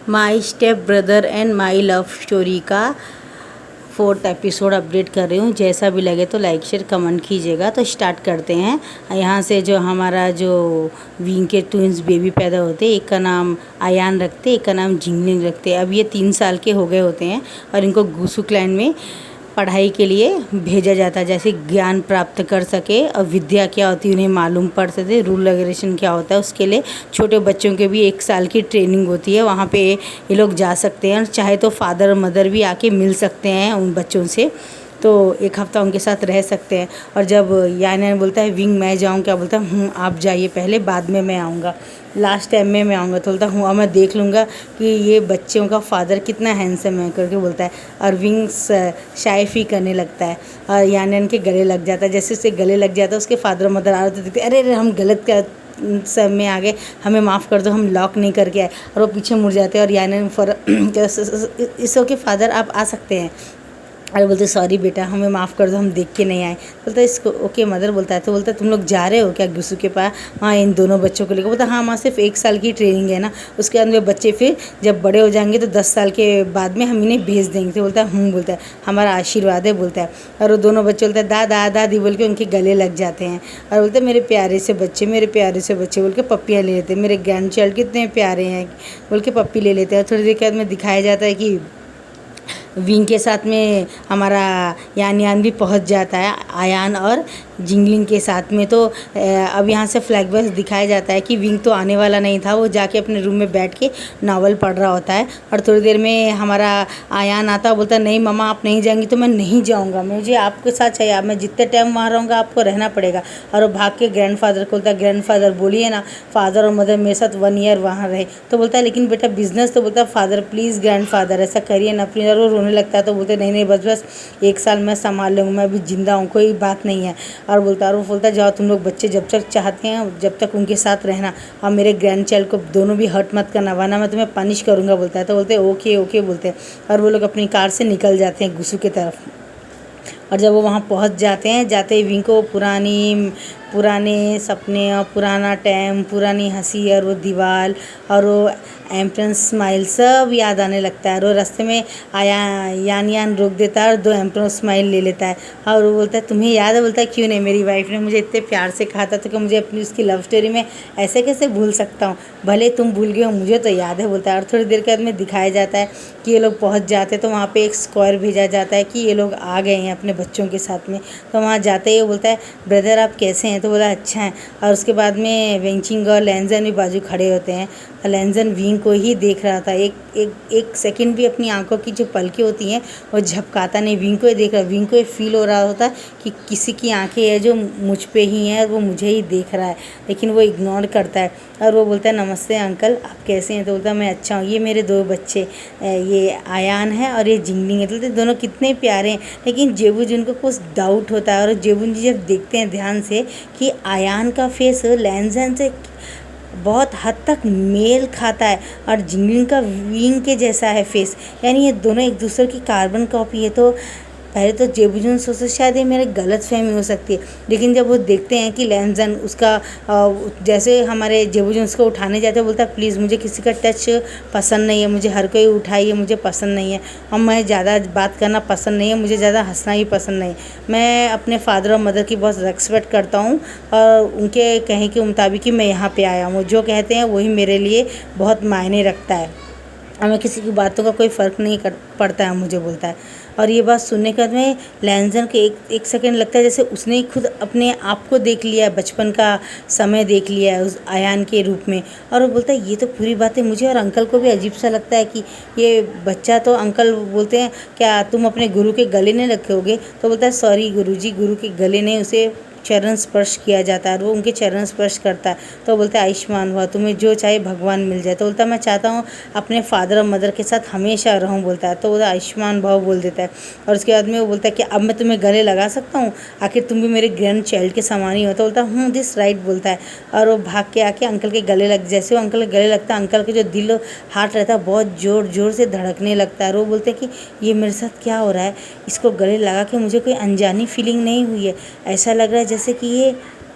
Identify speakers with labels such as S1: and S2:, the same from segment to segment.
S1: My step brother and my love story का 4th episode update कर रही हूँ। जैसा भी लगे तो लाइक शेयर कमेंट कीजिएगा। तो स्टार्ट करते हैं। यहाँ से जो हमारा जो विंग के ट्विंस बेबी पैदा होते हैं, एक का नाम आयान रखते, एक का नाम जिंगलिंग रखते। अब ये 3 साल के हो गए होते हैं और इनको गुसु क्लैन में पढ़ाई के लिए भेजा जाता है, जैसे ज्ञान प्राप्त कर सके और विद्या क्या होती है उन्हें मालूम पड़ सके, रूल रेगुलेशन क्या होता है उसके लिए छोटे बच्चों के भी 1 साल की ट्रेनिंग होती है। वहाँ पे ये लोग जा सकते हैं और चाहे तो फादर और मदर भी आके मिल सकते हैं उन बच्चों से, तो 1 हफ़्ता उनके साथ रह सकते हैं। और जब यान बोलता है विंग मैं जाऊँ, क्या बोलता है आप जाइए पहले, बाद में मैं आऊँगा, लास्ट टाइम में मैं आऊँगा। तो बोलता हूँ और मैं देख लूँगा कि ये बच्चों का फादर कितना हैंडसम है करके बोलता है। और विंग शाइफी करने लगता है और यान के गले लग जाता है। जैसे उससे गले लग जाता है उसके फादर मदर आ रहे थे, देखते अरे हम गलत कर सब में आ गए, हमें माफ़ कर दो, हम लॉक नहीं करके आए। और वो पीछे मुड़ जाते हैं और यान फॉर इसो के फादर आप आ सकते हैं। अरे बोलते सॉरी बेटा हमें माफ़ कर दो, हम देख के नहीं आए। बोलता है इसको ओके मदर बोलता है। तो बोलता है तुम लोग जा रहे हो क्या गुसु के पास, हाँ इन दोनों बच्चों को लेकर। बोलता हाँ वहाँ सिर्फ 1 साल की ट्रेनिंग है ना, उसके बाद में बच्चे फिर जब बड़े हो जाएंगे तो 10 साल के बाद में हम इन्हें भेज देंगे। तो बोलता है बोलता है हमारा आशीर्वाद है बोलता है। और वो दोनों बच्चे बोलते हैं दादा दादी बोल के उनके गले लग जाते हैं और बोलते हैं मेरे प्यारे से बच्चे, मेरे प्यारे से बच्चे बोल के पप्पियाँ ले लेते हैं। मेरे ग्रैंड चाइल्ड कितने प्यारे हैं बोल के पप्पी ले लेते हैं। थोड़ी देर के बाद में दिखाया जाता है कि विंग के साथ में हमारा यान भी पहुंच जाता है आयान और जिंगलिंग के साथ में। तो अब यहाँ से फ्लैशबैक दिखाया जाता है कि विंग तो आने वाला नहीं था, वो जाके अपने रूम में बैठ के नावल पढ़ रहा होता है। और थोड़ी देर में हमारा आयान आता है, बोलता है नहीं मम्मा आप नहीं जाएंगी तो मैं नहीं जाऊँगा, मुझे आपके साथ चाहिए, आप मैं जितने टाइम वहाँ रहूँगा आपको रहना पड़ेगा। और वो भाग के ग्रैंडफादर को बोलता है ग्रैंडफादर बोलिए ना फादर और मदर मेरे साथ 1 ईयर वहाँ रहे। तो बोलता है लेकिन बेटा बिजनेस। तो बोलता है फादर प्लीज़ ग्रैंडफादर ऐसा करिए ना प्लीज़। और वो रोने लगता है। तो बोलते नहीं बस 1 साल मैं संभाल लूँगा, मैं अभी जिंदा हूँ, कोई बात नहीं है। और वो बोलता जाओ तुम लोग बच्चे जब तक चाहते हैं जब तक उनके साथ रहना, और मेरे ग्रैंड चाइल्ड को दोनों भी हर्ट मत करना वरना मैं तुम्हें पनिश करूँगा बोलता है। तो बोलते ओके ओके बोलते हैं और वो लोग अपनी कार से निकल जाते हैं गुसु की तरफ। और जब वो वहाँ पहुँच जाते हैं, जाते ही विंग को पुराने सपने और पुराना टाइम, पुरानी हंसी और वो दीवार और वो एम्प्रस स्माइल सब याद आने लगता है। और वो रास्ते में यान रोक देता है और 2 एम्प्रस स्माइल ले लेता है। और वो बोलता है तुम्हें याद है, बोलता है क्यों नहीं, मेरी वाइफ ने मुझे इतने प्यार से कहा था तो कि मुझे अपनी उसकी लव स्टोरी में ऐसे कैसे भूल सकता हूँ, भले तुम भूल गए हो मुझे तो याद है बोलता है। और थोड़ी देर के बाद में दिखाया जाता है कि ये लोग पहुँच जाते हैं। तो वहाँ पर एक स्क्वायर भेजा जाता है कि ये लोग आ गए हैं अपने बच्चों के साथ में। तो वहाँ जाते ही वो बोलता है ब्रदर आप कैसे हैं। तो बोला अच्छा है। और उसके बाद में वेंचिंग और लैंजन भी बाजू खड़े होते हैं। लैंजन विंग को ही देख रहा था, एक सेकंड भी अपनी आंखों की जो पलकें होती हैं वो झपकाता नहीं, विंग को ही देख रहा। विंग को ये फील हो रहा होता कि किसी की आंखें है जो मुझ पे ही हैं और वो मुझे ही देख रहा है, लेकिन वो इग्नोर करता है। और वो बोलता है नमस्ते अंकल आप कैसे हैं। तो बोलता है मैं अच्छा हूँ, ये मेरे 2 बच्चे, ये आयान है और ये जिंगलिंग है। तो दोनों कितने प्यारे हैं। लेकिन जेबूजुन को कुछ डाउट होता है और जेबून जी जब देखते हैं ध्यान से कि आयान का फेस लैंजन से बहुत हद तक मेल खाता है और जिंगलिंग का विंग के जैसा है फेस, यानी ये दोनों एक दूसरे की कार्बन कॉपी है। तो पहले तो जेबूजुन सोचते शायद ये मेरे गलत फहमी हो सकती है, लेकिन जब वो देखते हैं कि लैंजन उसका जैसे हमारे जेबूजुन उसको उठाने जाते हैं, बोलता है प्लीज़ मुझे किसी का टच पसंद नहीं है, मुझे हर कोई उठाइए मुझे पसंद नहीं है, और मैं ज़्यादा बात करना पसंद नहीं है, मुझे ज़्यादा हंसना ही पसंद नहीं। मैं अपने फादर और मदर की बहुत रिस्पेक्ट करता हूँ और उनके कहे के मुताबिक ही मैं यहाँ पर आया हूँ, जो कहते हैं वही मेरे लिए बहुत मायने रखता है, हमें किसी की बातों का कोई फ़र्क नहीं पड़ता है मुझे बोलता है। और ये बात सुनने के बाद में लैंजन के एक सेकंड लगता है जैसे उसने ही खुद अपने आप को देख लिया है, बचपन का समय देख लिया है उस आयान के रूप में। और वो बोलता है ये तो पूरी बातें मुझे और अंकल को भी अजीब सा लगता है कि ये बच्चा, तो अंकल बोलते हैं क्या तुम अपने गुरु के गले नहीं रखोगे। तो बोलता है सॉरी गुरुजी, गुरु के गले नहीं, उसे चरण स्पर्श किया जाता है, वो उनके चरण स्पर्श करता है। तो बोलता है आयुष्मान हुआ, तुम्हें जो चाहे भगवान मिल जाए। तो बोलता है मैं चाहता हूँ अपने फादर और मदर के साथ हमेशा रहूँ बोलता है। तो बोलता आयुष्मान भाव बोल देता है। और उसके बाद में वो बोलता है कि अब मैं तुम्हें गले लगा सकता हूँ, आखिर तुम भी मेरे ग्रैंड चाइल्ड के समान ही हो। तो बोलता हूँ दिस राइट बोलता है। और वो भाग के आके अंकल के गले लग, जैसे वो अंकल के गले लगता है अंकल के जो दिल हार्ट रहता है बहुत ज़ोर ज़ोर से धड़कने लगता है। और वो बोलते हैं कि ये मेरे साथ क्या हो रहा है, इसको गले लगा के मुझे कोई अनजानी फीलिंग नहीं हुई है, ऐसा लग रहा है जैसे कि ये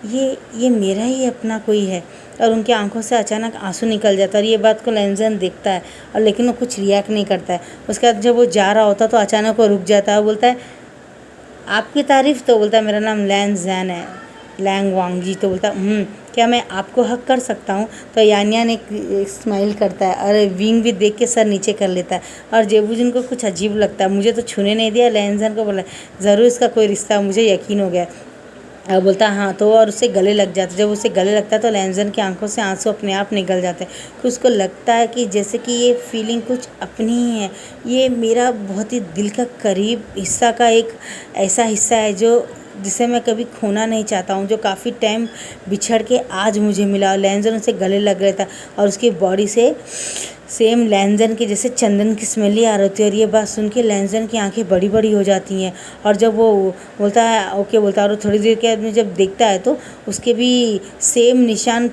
S1: ये मेरा ही अपना कोई है। और उनकी आंखों से अचानक आंसू निकल जाता है और ये बात को लैंजन देखता है और लेकिन वो कुछ रिएक्ट नहीं करता है। उसके बाद जब वो जा रहा होता तो अचानक वो रुक जाता है और बोलता है आपकी तारीफ़, तो बोलता है मेरा नाम लैन जैन है, लैंग वांगजी। तो बोलता है क्या मैं आपको हक कर सकता हूँ? तो यान यान एक स्माइल करता है और विंग भी देख के सर नीचे कर लेता है और जेबूजन को कुछ अजीब लगता है। मुझे तो छूने नहीं दिया, लैन जैन को बोला ज़रूर इसका कोई रिश्ता, मुझे यकीन हो गया। और बोलता है हाँ, तो और उससे गले लग जाता है। जब उसे गले लगता है तो लैंजन की आंखों से आंसू अपने आप निकल जाते हैं। तो उसको लगता है कि जैसे कि ये फीलिंग कुछ अपनी ही है, ये मेरा बहुत ही दिल का करीब हिस्सा का एक ऐसा हिस्सा है जो जिसे मैं कभी खोना नहीं चाहता हूँ, जो काफ़ी टाइम बिछड़ के आज मुझे मिला। और लैंजन उसे गले लग रहा था और उसकी बॉडी से सेम लैंजन के जैसे चंदन की स्मेल ही आ रही थी। और ये बात सुन के लैंजन की आंखें बड़ी बड़ी हो जाती हैं। और जब वो बोलता है ओके बोलता है और थोड़ी देर के बाद में जब देखता है तो उसके भी सेम निशान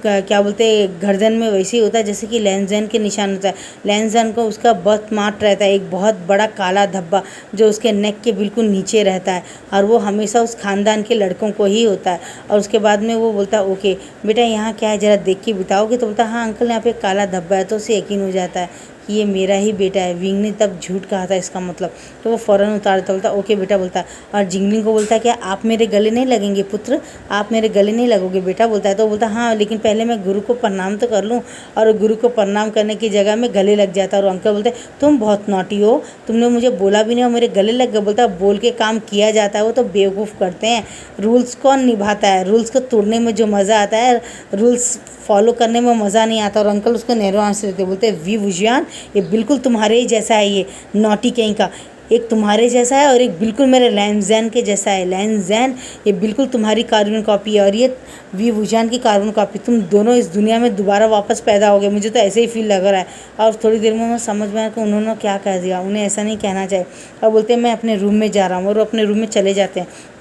S1: क्या बोलते हैं गर्दन में वैसे ही होता है जैसे कि लैंजन के निशान होता है। लैंजन को उसका बर्थ मार्क रहता है, एक बहुत बड़ा काला धब्बा जो उसके नेक के बिल्कुल नीचे रहता है और वो हमेशा उस खानदान के लड़कों को ही होता है। और उसके बाद में वो बोलता है ओके बेटा यहाँ क्या है ज़रा देख के बताओगे? तो बोलता है हाँ अंकल यहाँ पे काला धब्बा है। तो उसे यकीन हो जाता है कि ये मेरा ही बेटा है। विंग ने तब झूठ कहा था इसका मतलब, तो वो फ़ौरन उतार देता, बोलता ओके बेटा बोलता है। और जिंगलिंग को बोलता है क्या आप मेरे गले नहीं लगेंगे पुत्र, आप मेरे गले नहीं लगोगे बेटा बोलता है। तो बोलता हाँ लेकिन पहले मैं गुरु को प्रणाम तो कर लूँ। और गुरु को प्रणाम करने की जगह में गले लग जाता है। और अंकल बोलते तुम बहुत नॉटी हो, तुमने मुझे बोला भी नहीं और मेरे गले लग गए। बोलता बोल के काम किया जाता है, वो तो बेवकूफ़ करते हैं। रूल्स कौन निभाता है? रूल्स को तोड़ने में जो मज़ा आता है, रूल्स फॉलो करने में मज़ा नहीं आता। और अंकल उसको नहरो आंसू देते, बोलते वी वुजियान ये बिल्कुल तुम्हारे ही जैसा है, ये नॉटी कहीं का, एक तुम्हारे जैसा है और एक बिल्कुल मेरे लैंजैन के जैसा है। लैंजैन ये बिल्कुल तुम्हारी कार्बन कॉपी है और ये वी वुजान की कार्बन कॉपी। तुम दोनों इस दुनिया में दोबारा वापस पैदा हो गए, मुझे तो ऐसे ही फील लग रहा है। और थोड़ी देर में समझ में आया कि उन्होंने क्या कह दिया, उन्हें ऐसा नहीं कहना चाहिए। और बोलते हैं मैं अपने रूम में जा रहा हूँ और वो अपने रूम में चले जाते हैं।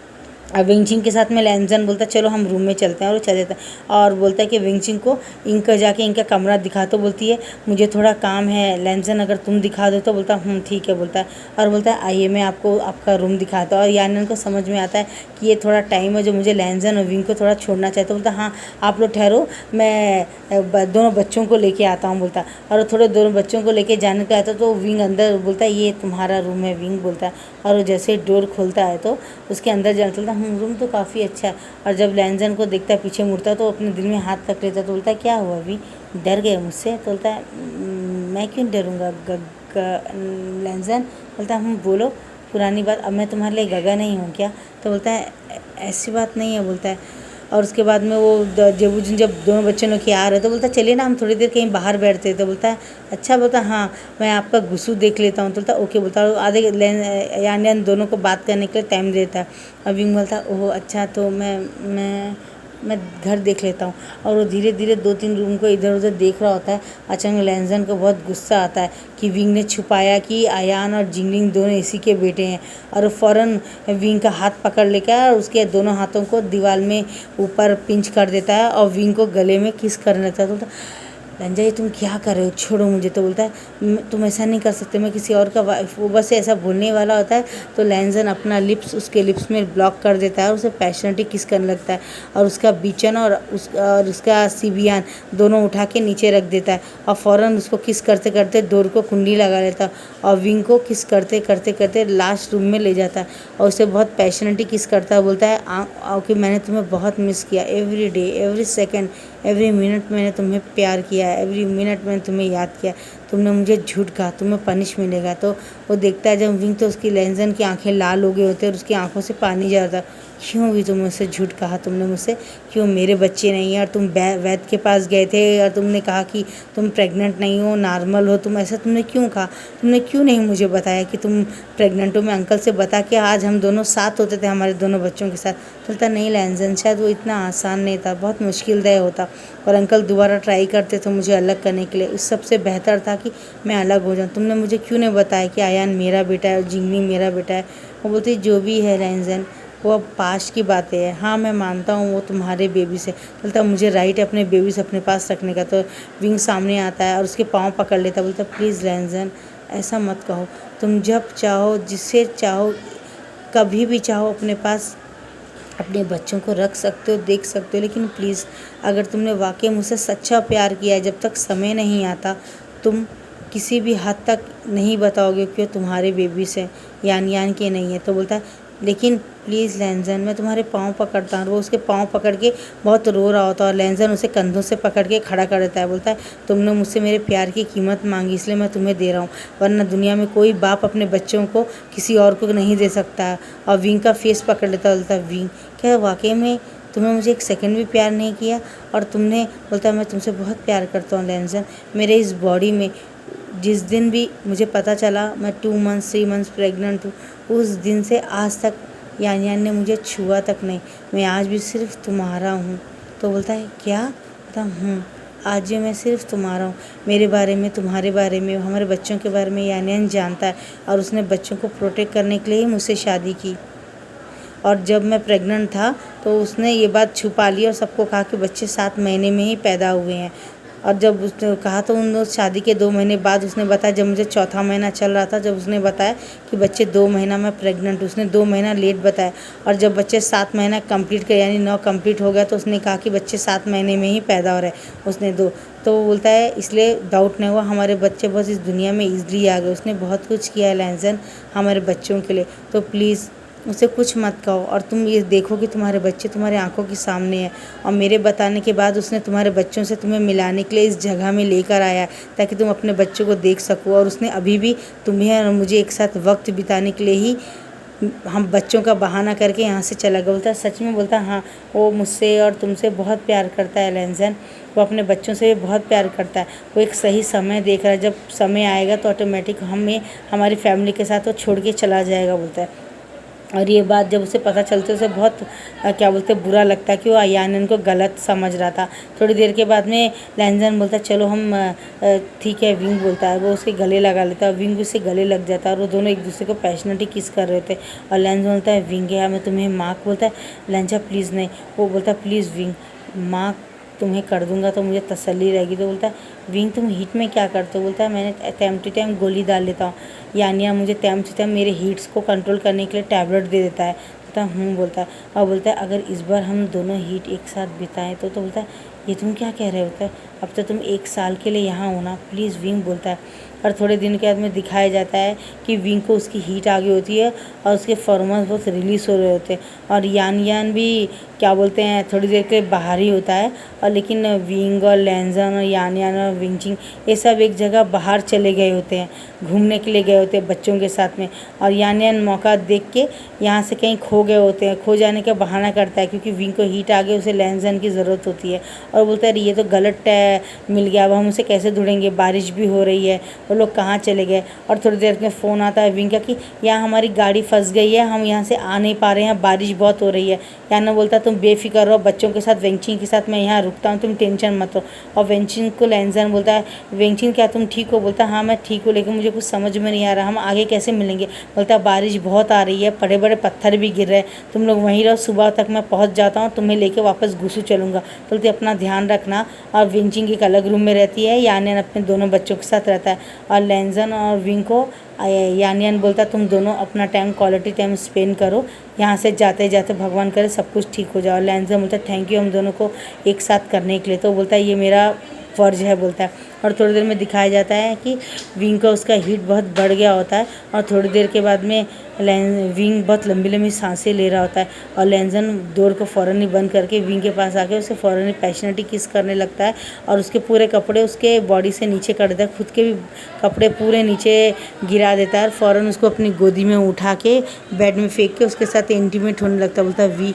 S1: अब विंगचिंग के साथ में लैंजन बोलता है चलो हम रूम में चलते हैं और वो चले जाता है। और बोलता है कि विंगचिंग को इनका जाके इनका कमरा दिखा। तो बोलती है मुझे थोड़ा काम है लैंजन, अगर तुम दिखा दो। तो बोलता ठीक है बोलता है। और बोलता है आइए मैं आपको आपका रूम दिखाता हूँ। और यानन को समझ में आता है कि ये थोड़ा टाइम है जो मुझे लैंजन और विंग को थोड़ा छोड़ना चाहिए। तो बोलता हाँ आप लोग ठहरो, मैं दोनों बच्चों को लेके आता हूँ बोलता। और वो थोड़े दोनों बच्चों को लेके जाने का आता तो विंग अंदर बोलता है ये तुम्हारा रूम है विंग बोलता है। और वो जैसे डोर खोलता है तो उसके अंदर जाना चलता रूम तो काफ़ी अच्छा है। और जब लैंजन को देखता है पीछे मुड़ता है तो अपने दिल में हाथ रख लेता है। तो बोलता है क्या हुआ अभी, डर गए मुझसे? तो बोलता है मैं क्यों डरूँगा लैंजन। बोलता है बोलो पुरानी बात, अब मैं तुम्हारे लिए गगा नहीं हूँ क्या? तो बोलता है ऐसी बात नहीं है बोलता है। और उसके बाद में वो जेबूजन जब दोनों बच्चों लोग आ रहे तो बोलता है चलिए ना हम थोड़ी देर कहीं बाहर बैठते हैं। तो बोलता है अच्छा। बोलता हाँ मैं आपका गुस्सू देख लेता हूँ। तो बोलता ओके बोलता है। आधे यान दोनों को बात करने के लिए टाइम देता है। और विंग बोलता है ओह अच्छा, तो मैं घर देख लेता हूँ। और वो धीरे धीरे 2-3 रूम को इधर उधर देख रहा होता है। अचानक लैंजन को बहुत गुस्सा आता है कि विंग ने छुपाया कि आयान और जिंगलिंग दोनों इसी के बेटे हैं। और फ़ौरन विंग का हाथ पकड़ लेकर और उसके दोनों हाथों को दीवार में ऊपर पिंच कर देता है और विंग को गले में किस करने लगता है। तो रंजा ये तुम क्या कर रहे हो, छोड़ो मुझे। तो बोलता है तुम ऐसा नहीं कर सकते, मैं किसी और का वाइफ। वो बस ऐसा बोलने वाला होता है तो लैंजन अपना लिप्स उसके लिप्स में ब्लॉक कर देता है और उसे पैशनेटली किस करने लगता है। और उसका बीचन और उसका सीबियान दोनों उठा के नीचे रख देता है और फ़ौरन उसको किस करते करते डोर को कुंडी लगा लेता है और विंग को किस करते करते करते लास्ट रूम में ले जाता है और उसे बहुत पैशनेटली किस करता है। बोलता है ओके मैंने तुम्हें बहुत मिस किया, every day every second every minute मैंने तुम्हें प्यार किया है, एवरी मिनट मैंने तुम्हें याद किया, तुमने मुझे झूठ कहा, तुम्हें पनिश मिलेगा। तो वो देखता है जब विंग तो उसकी लैंजन की आंखें लाल हो गई होती है और उसकी आंखों से पानी जा रहा था। क्यों भी तुम मुझसे झूठ कहा, तुमने मुझसे क्यों, मेरे बच्चे नहीं हैं और तुम वैद्य के पास गए थे और तुमने कहा कि तुम प्रेग्नेंट नहीं हो, नॉर्मल हो, तुम ऐसा तुमने क्यों कहा, तुमने क्यों नहीं मुझे बताया कि तुम प्रेग्नेंट हो। मैं अंकल से बता के आज हम दोनों साथ होते थे हमारे दोनों बच्चों के साथ। चलता नहीं लैंजन, शायद वो इतना आसान नहीं था, बहुत मुश्किलदायक होता और अंकल दोबारा ट्राई करते थे मुझे अलग करने के लिए। इस सबसे बेहतर था कि मैं अलग हो जाऊँ। तुमने मुझे क्यों नहीं बताया कि आयान मेरा बेटा है और जिंगलिंग मेरा बेटा है। वो बोलती जो भी है लैंजन वो अब पास की बातें हैं। हाँ मैं मानता हूँ वो तुम्हारे बेबी से, बोलता मुझे राइट है अपने बेबी से अपने पास रखने का। तो विंग सामने आता है और उसके पाँव पकड़ लेता, बोलता प्लीज़ लैंजन ऐसा मत कहो, तुम जब चाहो जिससे चाहो कभी भी चाहो अपने पास अपने बच्चों को रख सकते हो, देख सकते हो, लेकिन प्लीज़ अगर तुमने वाकई मुझसे सच्चा प्यार किया है, जब तक समय नहीं आता तुम किसी भी हद तक नहीं बताओगे कि वो तुम्हारे बेबीज़ हैं यान के नहीं है। तो बोलता है लेकिन प्लीज़ लैंजन, मैं तुम्हारे पाँव पकड़ता हूँ। वो उसके पाँव पकड़ के बहुत रो रहा होता है और लैंजन उसे कंधों से पकड़ के खड़ा कर देता है। बोलता है तुमने मुझसे मेरे प्यार की कीमत मांगी, इसलिए मैं तुम्हें दे रहा हूँ, वरना दुनिया में कोई बाप अपने बच्चों को किसी और को नहीं दे सकता है। और विंग का फेस पकड़ लेता है। बोलता है विंग, क्या वाकई में तुमने मुझे एक सेकंड भी प्यार नहीं किया? और तुमने, बोलता है मैं तुमसे बहुत प्यार करता हूँ लैंजन, मेरे इस बॉडी में जिस दिन भी मुझे पता चला मैं 2 मंथ्स 3 मंथ्स प्रेग्नेंट हूँ, उस दिन से आज तक यान ने मुझे छुआ तक नहीं, मैं आज भी सिर्फ तुम्हारा हूँ। तो बोलता है क्या? बोलता हूँ, आज भी मैं सिर्फ तुम्हारा हूँ। मेरे बारे में, तुम्हारे बारे में, हमारे बच्चों के बारे में यान जानता है और उसने बच्चों को प्रोटेक्ट करने के लिए ही मुझसे शादी की। और जब मैं प्रेग्नेंट था तो उसने ये बात छुपा ली और सबको कहा कि बच्चे 7 महीने में ही पैदा हुए हैं। और जब उसने कहा तो उन शादी के 2 महीने बाद उसने बताया, जब मुझे चौथा महीना चल रहा था, जब उसने बताया कि बच्चे 2 महीना मैं प्रेग्नेंट, उसने 2 महीना लेट बताया। और जब बच्चे 7 महीना कंप्लीट कर यानी 9 कंप्लीट हो गया तो उसने कहा कि बच्चे 7 महीने में ही पैदा हो रहे हैं, उसने 2। तो वो बोलता है इसलिए डाउट नहीं हुआ, हमारे बच्चे बस इस दुनिया में ईज़िली आ गए। उसने बहुत कुछ किया है लैंजन हमारे बच्चों के लिए। तो प्लीज़ उसे कुछ मत कहो और तुम ये देखो कि तुम्हारे बच्चे तुम्हारे आंखों के सामने हैं। और मेरे बताने के बाद उसने तुम्हारे बच्चों से तुम्हें मिलाने के लिए इस जगह में लेकर आया ताकि तुम अपने बच्चों को देख सको। और उसने अभी भी तुम्हें और मुझे एक साथ वक्त बिताने के लिए ही हम बच्चों का बहाना करके यहाँ से चला गया। बोलता है सच में? बोलता हाँ, वो मुझसे और तुमसे बहुत प्यार करता है लैंजन, वो अपने बच्चों से भी बहुत प्यार करता है। वो एक सही समय देख रहा है, जब समय आएगा तो ऑटोमेटिक हमें हमारी फैमिली के साथ वो छोड़ के चला जाएगा। बोलता है और ये बात जब उसे पता चलती है उसे बहुत क्या बोलते हैं बुरा लगता है कि वो यान को गलत समझ रहा था। थोड़ी देर के बाद में लैंजन बोलता है चलो हम ठीक है। विंग बोलता है, वो उसके गले लगा लेता है, विंग उससे गले लग जाता है और वो दोनों एक दूसरे को पैशनेटली किस कर रहे थे। और लैंजन बोलता है विंग यार मैं तुम्हें माँ, बोलता है लैंजा प्लीज़ नहीं। वो बोलता है प्लीज़ विंग, माँ तुम्हें कर दूंगा तो मुझे तसल्ली रहेगी। तो बोलता है विंग तुम हीट में क्या करते हो? बोलता है मैंने टाइम टू टाइम गोली डाल लेता हूँ, यानिया मुझे टाइम टू टाइम मेरे हीट्स को कंट्रोल करने के लिए टैबलेट दे देता है। बोलता हूँ, बोलता है। और बोलता है अगर इस बार हम दोनों हीट एक साथ बिताएं तो बोलता है ये तुम क्या कह रहे होता है, अब तो तुम 1 साल के लिए यहाँ होना प्लीज़ विंग, बोलता है। और थोड़े दिन के बाद में दिखाया जाता है कि विंग को उसकी हीट आ गई होती है और उसके फॉर्मोन्स बहुत रिलीज़ हो रहे होते हैं। और यान भी क्या बोलते हैं थोड़ी देर के बाहर ही होता है। और लेकिन विंग और लैंजन और यान और विंचिंग ये सब एक जगह बाहर चले गए होते हैं, घूमने के लिए गए होते हैं बच्चों के साथ में। और यान मौका देख के यहाँ से कहीं खो गए होते हैं, खो जाने का बहाना करता है क्योंकि विंग को हीट आ गई, उसे लैंजन की ज़रूरत होती है। और बोलता है ये तो गलत मिल गया, अब हम उसे कैसे ढूंढेंगे, बारिश भी हो रही है, वो लोग कहाँ चले गए। और थोड़ी देर में फ़ोन आता है विंग का कि यहाँ हमारी गाड़ी फंस गई है, हम यहाँ से आ नहीं पा रहे हैं, बारिश बहुत हो रही है। याना बोलता है तुम बेफिक्र रहो, बच्चों के साथ वेंचिंग के साथ मैं यहाँ रुकता हूँ, तुम टेंशन मत हो। और वेंचिंग को लैंजन बोलता है वेंचिंग क्या तुम ठीक हो? बोलता है हाँ मैं ठीक हूँ, लेकिन मुझे कुछ समझ में नहीं आ रहा, हम आगे कैसे मिलेंगे? बोलता है बारिश बहुत आ रही है, बड़े बड़े पत्थर भी गिर रहे हैं, तुम लोग वहीं रहो, सुबह तक मैं पहुँच जाता हूँ, तुम्हें लेके वापस घुसू चलूँगा। बोलते अपना ध्यान रखना। और वेंचिंग एक अलग रूम में रहती है, यान अपने दोनों बच्चों के साथ रहता है। और लैंजन और विंग को यान बोलता तुम दोनों अपना टाइम क्वालिटी टाइम स्पेंड करो, यहाँ से जाते जाते भगवान करे सब कुछ ठीक हो जाए। और लैंजन बोलता है थैंक यू हम दोनों को एक साथ करने के लिए। तो बोलता है ये मेरा फ़र्ज़ है, बोलता है। और थोड़ी देर में दिखाया जाता है कि विंग का उसका हीट बहुत बढ़ गया होता है और थोड़ी देर के बाद में विंग बहुत लंबी लंबी सांसें ले रहा होता है। और लैंजन डोर को फ़ौरन ही बंद करके विंग के पास आके उसे फ़ौरन ही पैशनेटली किस करने लगता है और उसके पूरे कपड़े उसके बॉडी से नीचे कर देता है, खुद के भी कपड़े पूरे नीचे गिरा देता है और फ़ौरन उसको अपनी गोदी में उठा के बेड में फेंक के उसके साथ इंटीमेट होने लगता है। बोलता है वी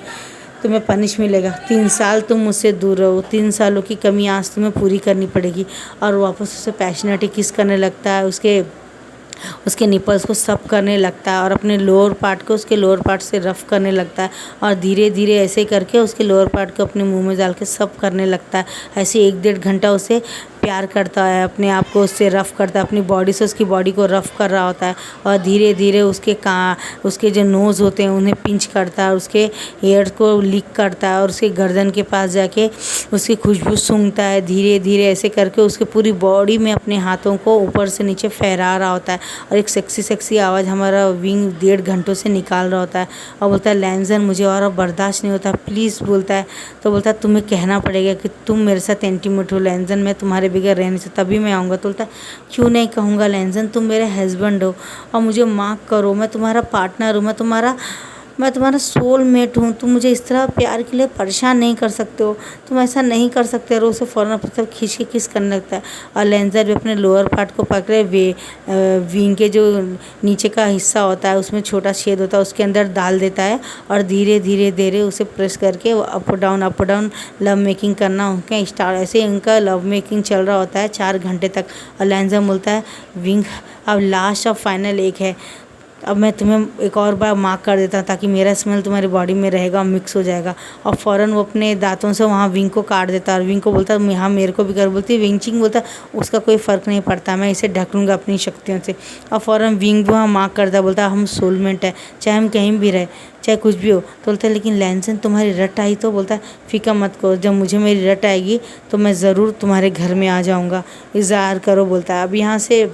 S1: तुम्हें पनिश मिलेगा, 3 साल तुम मुझसे दूर रहो, 3 सालों की कमी आज तुम्हें पूरी करनी पड़ेगी। और वापस उसे पैशनेटली किस करने लगता है, उसके निपल्स को सब करने लगता है और अपने लोअर पार्ट को उसके लोअर पार्ट से रफ़ करने लगता है और धीरे धीरे ऐसे करके उसके लोअर पार्ट को अपने मुंह में डाल के सब करने लगता है। ऐसे 1 डेढ़ घंटा उसे प्यार करता है, अपने आप को उससे रफ़ करता है, अपनी बॉडी से उसकी बॉडी को रफ़ कर रहा होता है और धीरे धीरे उसके जो नोज़ होते हैं उन्हें पिंच करता है, उसके हेयर को लिक करता है और उसके गर्दन के पास जाके उसकी खुशबू सूंघता है। धीरे धीरे ऐसे करके उसके पूरी बॉडी में अपने हाथों को ऊपर से नीचे फहरा रहा होता है और एक सेक्सी सेक्सी आवाज़ हमारा विंग 1.5 घंटों से निकाल रहा होता है और बोलता है लैंजन मुझे और बर्दाश्त नहीं होता, प्लीज़ बोलता है। तो बोलता है तुम्हें कहना पड़ेगा कि तुम मेरे साथ इंटीमेट हो लैंजन, मैं तुम्हारे बगैर रह नहीं सकता, तभी मैं आऊँगा। तो बोलता है क्यों नहीं कहूँगा लैंजन, तुम मेरे हस्बैंड हो और मुझे माफ़ करो, मैं तुम्हारा पार्टनर हूँ, मैं तुम्हारा सोलमेट हूँ, तुम मुझे इस तरह प्यार के लिए परेशान नहीं कर सकते हो, तुम ऐसा नहीं कर सकते। और उसे फ़ौरन मतलब खींच के किस करने लगता है और लैंजर भी अपने लोअर पार्ट को पकड़े विंग के जो नीचे का हिस्सा होता है उसमें छोटा छेद होता है उसके अंदर डाल देता है और धीरे धीरे धीरे उसे प्रेस करके अप डाउन लव मेकिंग करना उनका स्टार्ट। ऐसे उनका लव मेकिंग चल रहा होता है 4 घंटे तक और लैंजर बोलता है विंग अब लास्ट और फाइनल एक है, अब मैं तुम्हें एक और बार मार्क कर देता हूँ ताकि मेरा स्मेल तुम्हारी बॉडी में रहेगा और मिक्स हो जाएगा। और फ़ौरन वो अपने दांतों से वहाँ विंग को काट देता है और विंग को बोलता है यहाँ मेरे को भी कर। बोलती है विंचिंग बोलता है उसका कोई फ़र्क नहीं पड़ता, मैं इसे ढक लूँगा अपनी शक्तियों से। और फ़ौरन विंग भी वहाँ मार्क करता है, बोलता है हम सोलमेट है, चाहे हम कहीं भी रहे, चाहे कुछ भी हो। तो बोलता है लेकिन लैंसन तुम्हारी रट आई तो? बोलता है फ़िक्र मत करो, जब मुझे मेरी रट आएगी तो मैं ज़रूर तुम्हारे घर में आ जाऊँगा, इंतज़ार करो। बोलता है अब यहाँ से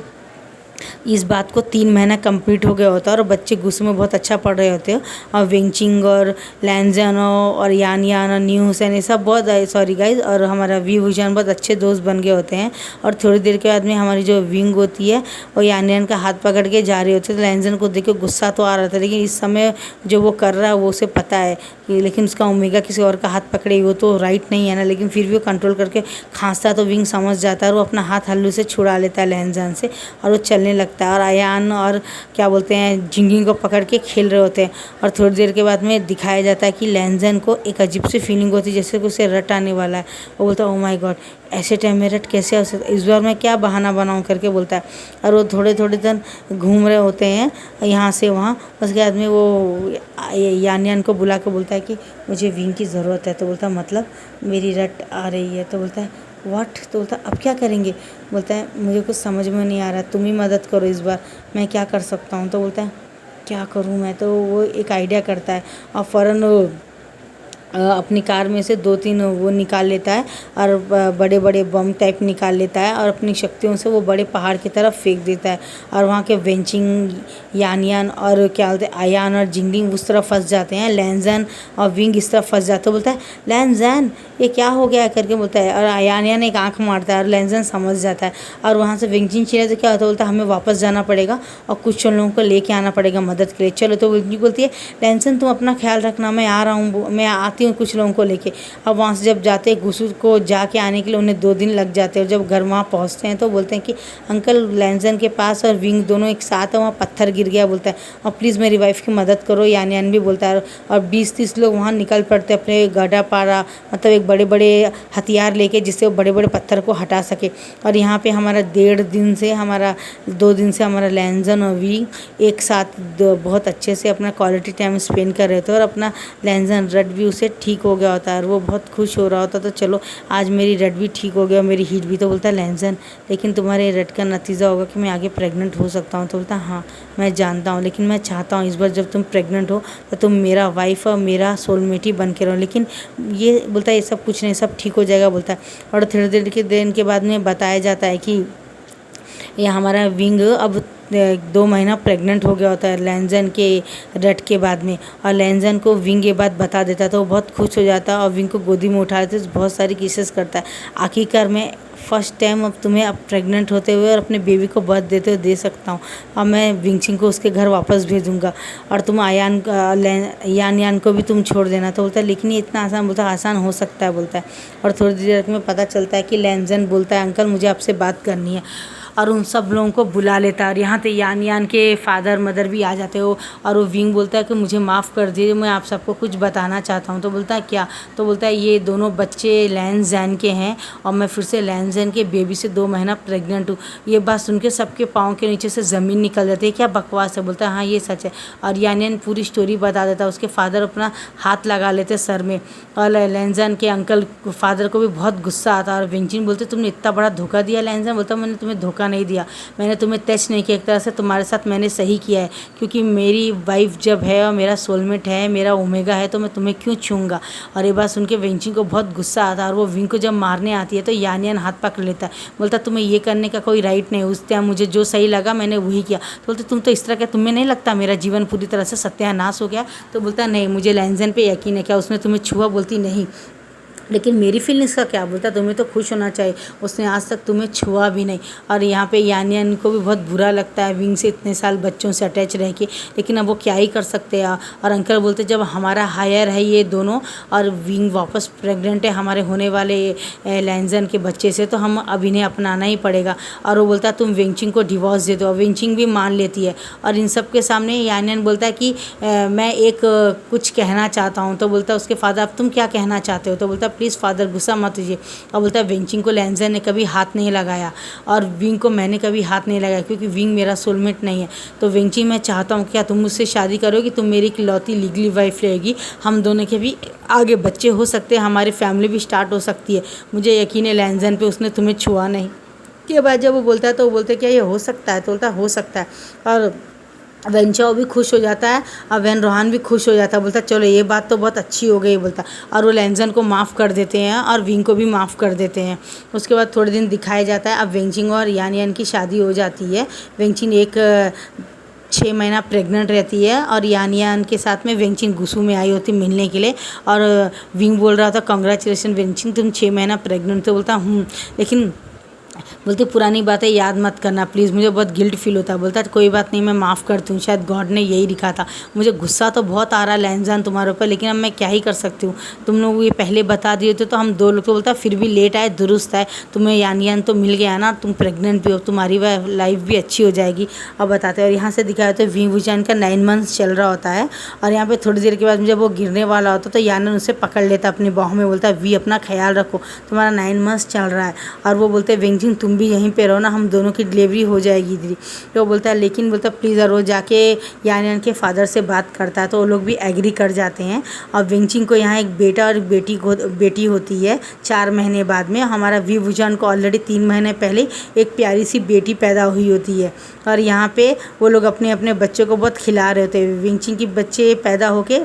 S1: इस बात को 3 महीना कंप्लीट हो गया होता है और बच्चे गुस्से में बहुत अच्छा पढ़ रहे होते हैं और विंचिंग और लैंजन और यान और न्यू हुसैन ये सब बहुत सॉरी गाइज और हमारा वी हुसैन बहुत अच्छे दोस्त बन गए होते हैं। और थोड़ी देर के बाद में हमारी जो विंग होती है वो यान का हाथ पकड़ के जा रही होती है। तो लैंजन को देख के गुस्सा तो आ रहा था, लेकिन इस समय जो वो कर रहा है वो उसे पता है कि लेकिन उसका ओमेगा किसी और का हाथ पकड़े वो तो राइट नहीं है ना, लेकिन फिर भी वो कंट्रोल करके खांसता तो विंग समझ जाता है और वो अपना हाथ हल्लू से छुड़ा लेता है लैंजन से और वो चलने लगता है। और अयान और क्या बोलते हैं जिंगिंग को पकड़ के खेल रहे होते हैं और थोड़ी देर के बाद में दिखाया जाता है कि लैंजन को एक अजीब सी फीलिंग होती है जैसे कि उसे रट आने वाला है। वो बोलता है ओ माय गॉड ऐसे टाइम में रट कैसे हो सकता है, इस बार मैं क्या बहाना बनाऊं करके बोलता है। और वो थोड़े थोड़े दिन घूम रहे होते हैं यहाँ से वहाँ। उसके बाद में वो यान को बुला के बोलता है कि मुझे विंग की ज़रूरत है। तो बोलता है मतलब मेरी रट आ रही है? तो बोलता है व्हाट? तो बोलता है अब क्या करेंगे? बोलता है मुझे कुछ समझ में नहीं आ रहा, तुम ही मदद करो इस बार, मैं क्या कर सकता हूँ? तो बोलता है क्या करूँ मैं? तो वो एक आइडिया करता है और फ़ौरन वो अपनी कार में से 2-3 वो निकाल लेता है और बड़े बड़े बम टाइप निकाल लेता है और अपनी शक्तियों से वो बड़े पहाड़ की तरफ फेंक देता है और वहाँ के वेंचिंग यान और क्या बोलते हैं अयान और जिंगडिंग उस तरफ फंस जाते हैं, लैंजन और विंग इस तरफ फंस जाते हैं। बोलता है लैंजन ये क्या हो गया करके बोलता है और अयान एक आँख मारता है और लैंजन समझ जाता है और वहाँ से विंचिंग चिल्ला तो क्या होता है? बोलता है हमें वापस जाना पड़ेगा और कुछ लोगों को लेके आना पड़ेगा मदद के लिए, चलो। तो विंचिंग बोलती है लैंजन तुम अपना ख्याल रखना, मैं आ रहा हूँ, मैं आती हूँ कुछ लोगों को लेके। अब वहाँ से जब जाते हैं गुसूर को जाके आने के लिए उन्हें 2 दिन लग जाते हैं और जब घर वहाँ पहुँचते हैं तो बोलते हैं कि अंकल लैंजन के पास और विंग दोनों एक साथ है, वहाँ पत्थर गिर गया। बोलता है और प्लीज़ मेरी वाइफ की मदद करो, यान भी बोलता है। और 20-30 लोग वहाँ निकल पड़ते अपने गड्ढा पारा मतलब एक बड़े बड़े हथियार लेके जिससे वो बड़े बड़े पत्थर को हटा सके। और यहाँ पे हमारा 2 दिन से हमारा लैंजन और विंग एक साथ बहुत अच्छे से अपना क्वालिटी टाइम स्पेंड कर रहे थे और अपना लैंजन रट भी उसे ठीक हो गया होता है और वो बहुत खुश हो रहा होता। तो चलो आज मेरी रट भी ठीक हो गया, मेरी हीट भी। तो बोलता है लैंजन लेकिन तुम्हारे रट का नतीजा होगा कि मैं आगे प्रेग्नेंट हो सकता हूँ। तो बोलता है हाँ मैं जानता हूँ, लेकिन मैं चाहता हूँ इस बार जब तुम प्रेग्नेंट हो तो तुम मेरा वाइफ और मेरा सोलमेट ही बन के रहो। लेकिन ये बोलता है ये सब कुछ नहीं, सब ठीक हो जाएगा। बोलता है और थोड़ी देर के दिन के बाद में बताया जाता है कि ये हमारा विंग अब 2 महीना प्रेग्नेंट हो गया होता है लैंजन के रट के बाद में। और लैंजन को विंग ये बात बता देता था, वो बहुत खुश हो जाता है और विंग को गोदी में उठा लेते, बहुत सारी किसेस करता है। आखिरकार मैं फर्स्ट टाइम अब तुम्हें अब प्रेग्नेंट होते हुए और अपने बेबी को बर्थ देते हुए दे सकता हूँ और मैं विंचिंग को उसके घर वापस भेजूँगा और तुम यान को भी तुम छोड़ देना। तो बोलता है लेकिन ये इतना आसान? बोलता है आसान हो सकता है। बोलता है और थोड़ी देर में पता चलता है कि लैंजन बोलता है अंकल मुझे आपसे बात करनी है। और उन सब लोगों को बुला लेता है। और यहाँ पे यान यान के फादर मदर भी आ जाते हो और वो विंग बोलता है कि मुझे माफ़ कर दीजिए, मैं आप सबको कुछ बताना चाहता हूँ। तो बोलता है क्या? तो बोलता है ये दोनों बच्चे लैन जैन के हैं और मैं फिर से लैन जैन के बेबी से 2 महीना प्रेग्नेंट हूँ। ये बात सुन के सबके पाँव के नीचे से ज़मीन निकल जाती है। क्या बकवास है? बोलता है हाँ ये सच है। और यान यान पूरी स्टोरी बता देता है। उसके फादर अपना हाथ लगा लेते सर में और लैन जैन के अंकल फादर को भी बहुत गुस्सा आता है। और विंगचिन बोलते तुमने इतना बड़ा धोखा दिया। लैन जैन बोलता मैंने तुम्हें धोखा नहीं दिया, मैंने तुम्हें टच नहीं किया, एक तरह से तुम्हारे साथ मैंने सही किया है, क्योंकि मेरी वाइफ जब है और मेरा सोलमेट है, मेरा ओमेगा है, तो मैं तुम्हें क्यों छूऊंगा। और ये बात सुन के विंगचिन को बहुत गुस्सा आता है और वो विंग को जब मारने आती है तो यान यान हाथ पकड़ लेता है। बोलता तुम्हें ये करने का कोई राइट नहीं, उस टाइम मुझे जो सही लगा मैंने वही किया। तो बोलते तुम तो इस तरह का, तुम्हें नहीं लगता मेरा जीवन पूरी तरह से सत्यानाश हो गया? तो बोलता नहीं, मुझे लैन जैन पे यकीन है। क्या उसने तुम्हें छुआ? बोलती नहीं, लेकिन मेरी फीलिंग्स का क्या? बोलता तुम्हें तो खुश होना चाहिए, उसने आज तक तुम्हें छुआ भी नहीं। और यहाँ पे यान यान को भी बहुत बुरा लगता है विंग से इतने साल बच्चों से अटैच रह के, लेकिन अब वो क्या ही कर सकते हैं। और अंकल बोलते जब हमारा हायर है ये दोनों और विंग वापस प्रेग्नेंट है हमारे होने वाले लैन जैन के बच्चे से, तो हम अब इन्हें अपनाना ही पड़ेगा। और वो बोलता तुम विंगचिंग को डिवोर्स दे दो, और विंगचिंग भी मान लेती है। और इन सब के सामने यान यान बोलता है कि मैं एक कुछ कहना चाहता हूँ। तो बोलता उसके फादर अब तुम क्या कहना चाहते हो? तो बोलता प्लीज़ फादर गुस्सा मत कीजिए। और बोलता है विंगचिंग को लैन जैन ने कभी हाथ नहीं लगाया और विंग को मैंने कभी हाथ नहीं लगाया, क्योंकि विंग मेरा सोलमेट नहीं है। तो विंगचिंग मैं चाहता हूँ क्या तुम मुझसे शादी करोगी? तुम मेरी इकलौती लीगली वाइफ रहेगी, हम दोनों के भी आगे बच्चे हो सकते हैं, हमारी फैमिली भी स्टार्ट हो सकती है। मुझे यकीन है लैन जैन पे उसने तुम्हें छुआ नहीं। के बाद जब वो बोलता है तो वो बोलते क्या ये हो सकता है? तो बोलता हो सकता है। और वेंचाओ भी खुश हो जाता है और वैन रोहान भी खुश हो जाता है। बोलता चलो ये बात तो बहुत अच्छी हो गई बोलता। और वो लैन जैन को माफ़ कर देते हैं और विंग को भी माफ़ कर देते हैं। उसके बाद थोड़े दिन दिखाया जाता है अब वेंचिंग और यान यान की शादी हो जाती है। वेंचिंग 6 महीना प्रेग्नेंट रहती है और यान यान के साथ में वेंचिंग गुसू में आई होती मिलने के लिए। और विंग बोल रहा था कांग्रेचुलेसन वेंचिंग, तुम 6 महीना प्रेग्नेंट। तो बोलता लेकिन बोलती पुरानी बातें याद मत करना प्लीज़, मुझे बहुत गिल्ट फील होता है। बोलता कोई बात नहीं, मैं माफ़ करती हूँ, शायद गॉड ने यही लिखा था। मुझे गुस्सा तो बहुत आ रहा है लैन जैन तुम्हारे ऊपर, लेकिन अब मैं क्या ही कर सकती हूँ, तुम लोग ये पहले बता दिए थे तो हम 2 लोग। तो बोलता फिर भी लेट आए दुरुस्त है, तुम्हें यान यान तो मिल गया ना, तुम प्रेग्नेंट भी हो, तुम्हारी लाइफ भी अच्छी हो जाएगी। अब बताते हैं। और यहाँ से दिखाया तो विंग वुजान का 9 मंथ्स चल रहा होता है। और यहाँ पे थोड़ी देर के बाद जब वो गिरने वाला होता तो यान उसे पकड़ लेता अपनी बाहों में, बोलता वी अपना ख्याल रखो, तुम्हारा 9 मंथ्स चल रहा है। और वो बोलते विंगचिंग तुम भी यहीं पे रहो ना, हम दोनों की डिलीवरी हो जाएगी दीदी। तो बोलता है लेकिन बोलता प्लीज़। और वो जाके यान यान के फादर से बात करता है तो वो लोग भी एग्री कर जाते हैं। और विंगचिंग को यहाँ एक बेटा और बेटी होती है 4 महीने बाद में। हमारा वी वुजान को ऑलरेडी 3 महीने पहले एक प्यारी सी बेटी पैदा हुई होती है। और यहाँ पे वो लोग अपने अपने बच्चों को बहुत खिला रहे होते हैं। विंगचिंग की बच्चे पैदा होके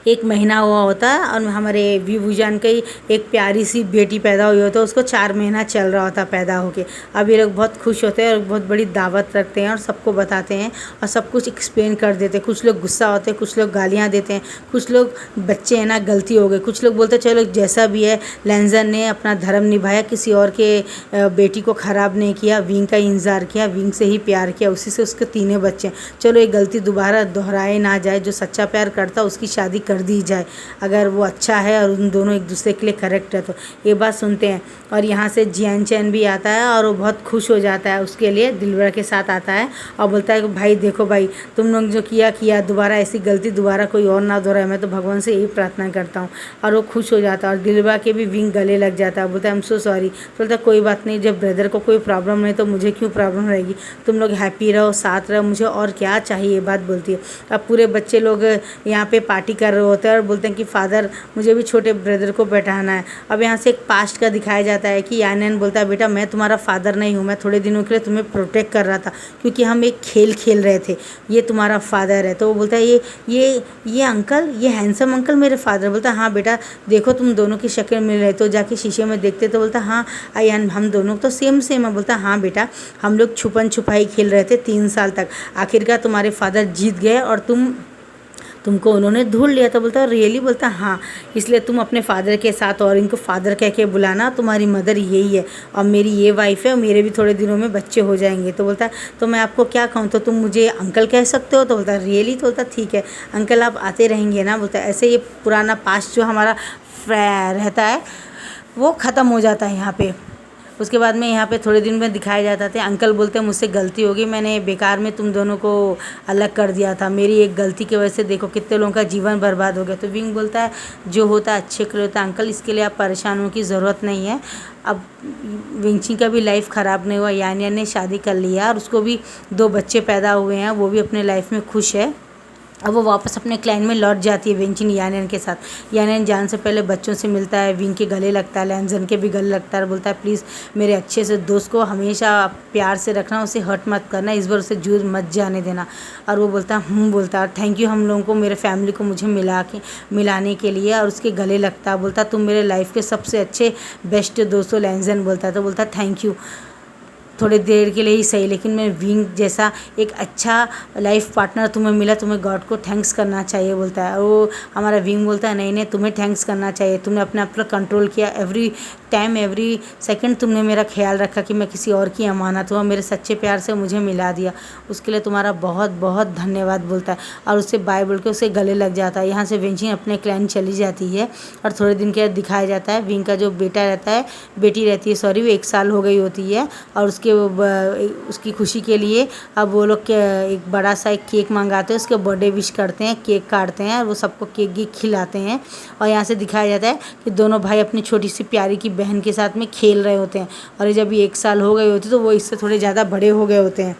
S1: 1 महीना हुआ होता है और हमारे वी वुजान की एक प्यारी सी बेटी पैदा हुई होती है, उसको 4 महीना चल रहा होता पैदा होके। अब ये लोग बहुत खुश होते हैं और बहुत बड़ी दावत रखते हैं और सबको बताते हैं और सब कुछ एक्सप्लेन कर देते हैं। कुछ लोग गुस्सा होते हैं, कुछ लोग गालियाँ देते हैं, कुछ लोग बच्चे हैं ना गलती हो गई, कुछ लोग बोलते हैं चलो जैसा भी है लैन जैन ने अपना धर्म निभाया, किसी और के बेटी को ख़राब नहीं किया, विंग का इंतज़ार किया, विंग से ही प्यार किया, उसी से उसके 3 बच्चे हैं। चलो ये गलती दोबारा दोहराए ना जाए, जो सच्चा प्यार करता उसकी शादी कर दी जाए, अगर वो अच्छा है और उन दोनों एक दूसरे के लिए करेक्ट है तो। ये बात सुनते हैं और यहाँ से जियान चैन भी आता है और वो बहुत खुश हो जाता है, उसके लिए दिलबर के साथ आता है और बोलता है कि भाई देखो भाई तुम लोग जो किया दोबारा ऐसी गलती दोबारा कोई और ना दोहराए, मैं तो भगवान से यही प्रार्थना करता हूँ। और वो खुश हो जाता है और दिलबर के भी विंग गले लग जाता है, बोलता है आई एम सो सॉरी। बोलता कोई बात नहीं, जब ब्रदर को कोई प्रॉब्लम नहीं तो मुझे क्यों प्रॉब्लम रहेगी, तुम लोग हैप्पी रहो, साथ रहो, मुझे और क्या चाहिए, ये बात बोलती है। अब पूरे बच्चे लोग यहाँ पे पार्टी कर रहे होते हैं और बोलते हैं कि फादर मुझे भी छोटे ब्रदर को बैठाना है। अब यहाँ से एक पास्ट का दिखाया जाता है कि यान यान बोलता है बेटा मैं तुम्हारा फादर नहीं हूँ, मैं थोड़े दिनों के लिए तुम्हें प्रोटेक्ट कर रहा था क्योंकि हम एक खेल खेल रहे थे, ये तुम्हारा फादर है। तो वो बोलता है ये अंकल, ये हैंडसम अंकल मेरे फादर। बोलता है हाँ बेटा देखो तुम दोनों की शक्ल मिल रही, तो जाके शीशे में देखते तो बोलता हाँ यान हम दोनों तो सेम है। बोलता हाँ बेटा हम लोग छुपन छुपाई खेल रहे थे 3 साल तक, आखिरकार तुम्हारे फादर जीत गए और तुमको उन्होंने ढूंढ लिया। तो बोलता है रियली? बोलता हाँ, इसलिए तुम अपने फादर के साथ और इनको फादर कह के बुलाना, तुम्हारी मदर यही है और मेरी ये वाइफ है और मेरे भी थोड़े दिनों में बच्चे हो जाएंगे। तो बोलता है तो मैं आपको क्या कहूँ, तो तुम मुझे अंकल कह सकते हो। तो बोलता है रियली? तो बोलता ठीक है अंकल आप आते रहेंगे ना। बोलता है ऐसे ये पुराना पास्ट जो हमारा रहता है वो ख़त्म हो जाता है यहाँ पे। उसके बाद में यहाँ पे थोड़े दिन में दिखाया जाता था, अंकल बोलते हैं मुझसे गलती होगी, मैंने बेकार में तुम दोनों को अलग कर दिया था, मेरी एक गलती की वजह से देखो कितने लोगों का जीवन बर्बाद हो गया। तो विंग बोलता है जो होता है अच्छे के लिए होता है अंकल, इसके लिए आप परेशान होने की ज़रूरत नहीं है। अब विंची का भी लाइफ ख़राब नहीं हुआ, यान ने शादी कर लिया और उसको भी 2 बच्चे पैदा हुए हैं, वो भी अपने लाइफ में खुश है। अब वो वापस अपने क्लाइंट में लौट जाती है विंचिन यानन के साथ। यानन जान से पहले बच्चों से मिलता है, विंग के गले लगता है, लैंजन के भी गले लगता है, बोलता है प्लीज़ मेरे अच्छे से दोस्त को हमेशा प्यार से रखना, उसे हर्ट मत करना, इस बार उसे जूझ मत जाने देना। और वो बोलता है बोलता है थैंक यू हम लोगों को, मेरे फैमिली को मुझे मिलाने के लिए। और उसके गले लगता है, बोलता तुम मेरे लाइफ के सबसे अच्छे बेस्ट दोस्त हो लैंजन बोलता है। तो बोलता है थैंक यू, थोड़ी देर के लिए ही सही, लेकिन मैं विंग जैसा एक अच्छा लाइफ पार्टनर तुम्हें मिला, तुम्हें गॉड को थैंक्स करना चाहिए बोलता है। वो हमारा विंग बोलता है नहीं नहीं तुम्हें थैंक्स करना चाहिए, तुमने अपने आप पर कंट्रोल किया, एवरी टाइम एवरी सेकंड तुमने मेरा ख्याल रखा कि मैं किसी और की अमानत हूँ, मेरे सच्चे प्यार से मुझे मिला दिया, उसके लिए तुम्हारा बहुत बहुत धन्यवाद बोलता है। और उससे बाय बोल के उसे गले लग जाता है। यहाँ से विंची अपने क्लाइंट चली जाती है और थोड़े दिन के बाद दिखाया जाता है विंग का जो बेटा रहता है, बेटी रहती है सॉरी, वो 1 साल हो गई होती है। और उसकी खुशी के लिए अब वो लोग एक बड़ा सा एक केक मंगाते हैं, उसके बर्थडे विश करते हैं, केक काटते हैं और वो सबको केक खिलाते हैं। और यहाँ से दिखाया जाता है कि दोनों भाई अपनी छोटी सी प्यारी की बहन के साथ में खेल रहे होते हैं। और जब ये 1 साल हो गए होते तो वो इससे थोड़े ज़्यादा बड़े हो गए होते हैं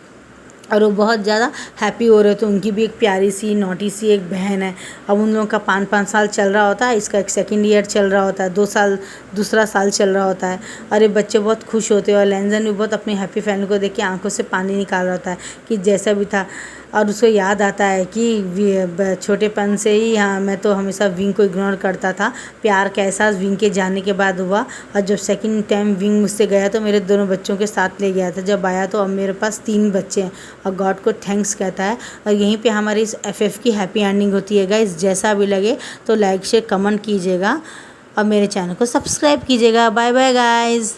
S1: और वो बहुत ज़्यादा हैप्पी हो रहे थे। उनकी भी एक प्यारी सी नोटी सी एक बहन है। अब उन लोगों का 5-5 साल चल रहा होता है, इसका एक सेकंड ईयर चल रहा होता है, 2 साल दूसरा साल चल रहा होता है। और ये बच्चे बहुत खुश होते हैं और लैंजन भी बहुत अपनी हैप्पी फैमिली को देख के आंखों से पानी निकाल रहा होता है कि जैसा भी था। और उसको याद आता है कि छोटेपन से ही हाँ मैं तो हमेशा विंग को इग्नोर करता था, प्यार का एहसास विंग के जाने के बाद हुआ। और जब सेकंड टाइम विंग मुझसे गया तो मेरे दोनों बच्चों के साथ ले गया था, जब आया तो अब मेरे पास 3 बच्चे हैं और गॉड को थैंक्स कहता है। और यहीं पे हमारी इस FF की हैप्पी एंडिंग होती है गाइस। जैसा भी लगे तो लाइक शेयर कमेंट कीजिएगा और मेरे चैनल को सब्सक्राइब कीजिएगा। Bye bye guys.